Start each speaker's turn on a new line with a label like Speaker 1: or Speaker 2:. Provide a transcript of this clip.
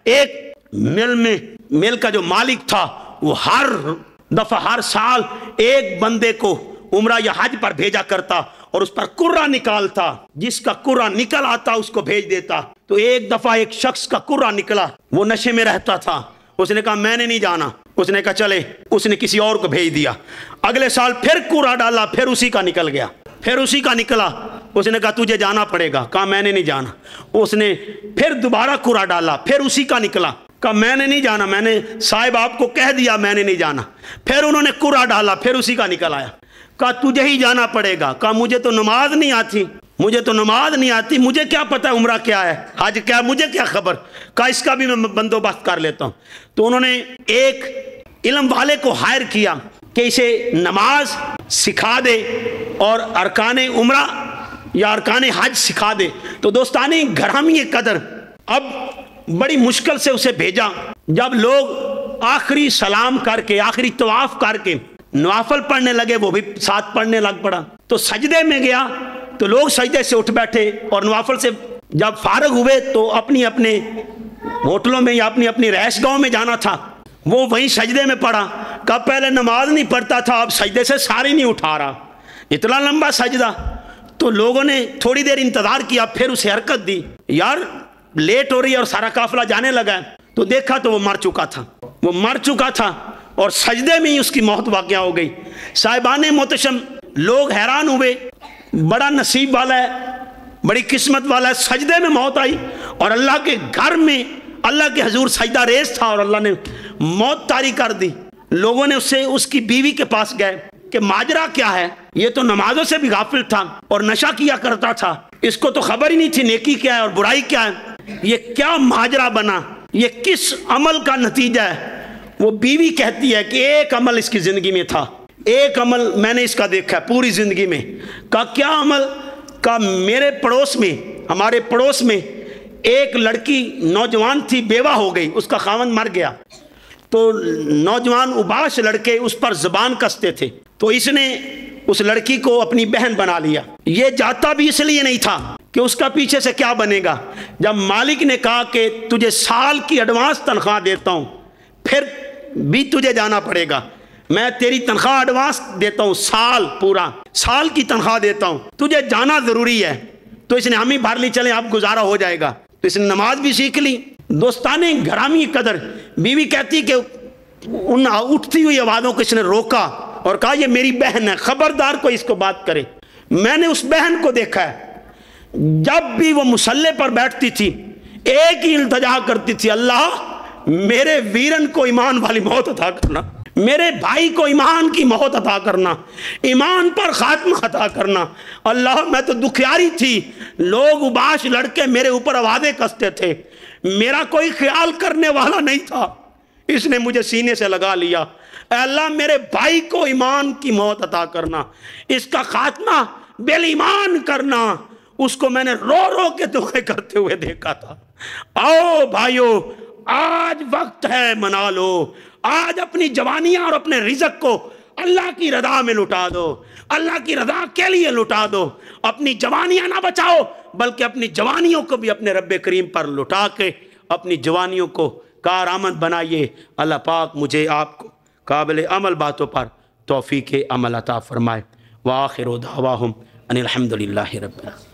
Speaker 1: ایک मिल का जो मालिक था वो हर दफा हर साल एक बंदे को उम्रा या हज पर भेजा करता और उस पर कुर्रा निकालता, जिसका कुर्रा निकल आता उसको भेज देता। तो एक दफा एक शख्स का कुर्रा निकला, वो नशे में रहता था, उसने कहा मैंने नहीं जाना, उसने कहा चले, उसने किसी और को भेज दिया। अगले साल फिर कुर्रा डाला, फिर उसी का निकल गया, फिर उसी का निकला, उसने कहा तुझे जाना पड़ेगा, कहा मैंने नहीं जाना। उसने फिर दोबारा कुर्रा डाला, फिर उसी का निकला, कहा मैंने नहीं जाना, मैंने साहिब आपको कह दिया मैंने नहीं जाना। फिर उन्होंने कुर्रा डाला, फिर उसी का निकल आया, कहा तुझे ही जाना पड़ेगा, कहा मुझे तो नमाज नहीं आती, मुझे तो नमाज नहीं आती, मुझे क्या पता उम्रा क्या है, हज क्या है, मुझे क्या खबर, कहा इसका भी मैं बंदोबस्त कर लेता हूँ। तो उन्होंने एक इल्म वाले को हायर किया कि इसे नमाज सिखा दे और अरकान उम्रा या अरकान हज सिखा दे। तो दोस्तानी घरामी कदर अब बड़ी मुश्किल से उसे भेजा। जब लोग आखिरी सलाम करके आखिरी तवाफ करके नवाफल पढ़ने लगे, वो भी साथ पढ़ने लग पड़ा। तो सजदे में गया तो लोग सजदे से उठ बैठे और नवाफल से जब फारग हुए तो अपनी अपने होटलों में या अपनी अपनी रैश गाँव में जाना था, वो वहीं सजदे में पड़ा। कब पहले नमाज नहीं पढ़ता था, अब सजदे से सारी नहीं उठा रहा, इतना लंबा सजदा। तो लोगों ने थोड़ी देर इंतजार किया, फिर उसे हरकत दी, यार लेट हो रही है और सारा काफिला जाने लगा है। तो देखा तो वो मर चुका था, वो मर चुका था और सजदे में ही उसकी मौत वाक़या हो गई। साहिबाने मोहतशम, लोग हैरान हुए, बड़ा नसीब वाला है, बड़ी किस्मत वाला है, सजदे में मौत आई और अल्लाह के घर में अल्लाह के हजूर सजदा रेज था और अल्लाह ने मौत तारी कर दी। लोगों ने उससे उसकी बीवी के पास गए कि माजरा क्या है, ये तो नमाजों से भी गाफिल था और नशा किया करता था, इसको तो खबर ही नहीं थी नेकी क्या है और बुराई क्या है, ये क्या माजरा बना, ये किस अमल का नतीजा है। वो बीवी कहती है कि एक अमल इसकी जिंदगी में था, एक अमल मैंने इसका देखा है पूरी जिंदगी में। का क्या अमल? का मेरे पड़ोस में, हमारे पड़ोस में एक लड़की नौजवान थी, बेवा हो गई, उसका खावंद मर गया। तो नौजवान उबाश लड़के उस पर ज़बान कसते थे, तो इसने उस लड़की को अपनी बहन बना लिया। ये जाता भी इसलिए नहीं था कि उसका पीछे से क्या बनेगा। जब मालिक ने कहा कि तुझे साल की एडवांस तनख्वाह देता हूँ, फिर भी तुझे जाना पड़ेगा, मैं तेरी तनख्वाह एडवांस देता हूँ, साल पूरा साल की तनख्वाह देता हूँ, तुझे जाना ज़रूरी है। तो इसने हम ही भर ली, चले अब गुजारा हो जाएगा। तो इसने नमाज भी सीख ली। दोस्ताने घरामी कदर, बीवी कहती कि उन उठती हुई आवाज़ों को इसने रोका और कहा ये मेरी बहन है, खबरदार कोई इसको बात करे। मैंने उस बहन को देखा है, जब भी वो मुसल्ले पर बैठती थी एक ही इल्तिजा करती थी, अल्लाह मेरे वीरन को ईमान वाली मौत अता करना, मेरे भाई को ईमान की मौत अता करना, ईमान पर खात्मा अता करना। अल्लाह मैं तो दुखियारी थी, लोग उबाश लड़के मेरे ऊपर आवाज़ें कसते थे, मेरा कोई ख्याल करने वाला नहीं था, इसने मुझे सीने से लगा लिया। अल्लाह मेरे भाई को ईमान की मौत अता करना, इसका खात्मा बेल ईमान करना। उसको मैंने रो रो के दुआएं करते हुए देखा था। आओ भाइयों, आज वक्त है, मना लो, आज अपनी जवानियां और अपने रिज़्क़ को अल्लाह की रज़ा में लुटा दो, अल्लाह की रज़ा के लिए लुटा दो। अपनी जवानियां ना बचाओ, बल्कि अपनी जवानियों को भी अपने रब्बे करीम पर लुटा के अपनी जवानियों को कारआमद बनाइए। अल्लाह पाक मुझे आपको काबिल अमल बातों पर तौफीक अमल अता फरमाए। व आखिरु दावाहुम अनिल हम्दुलिल्लाहि रब्बिल आलमीन।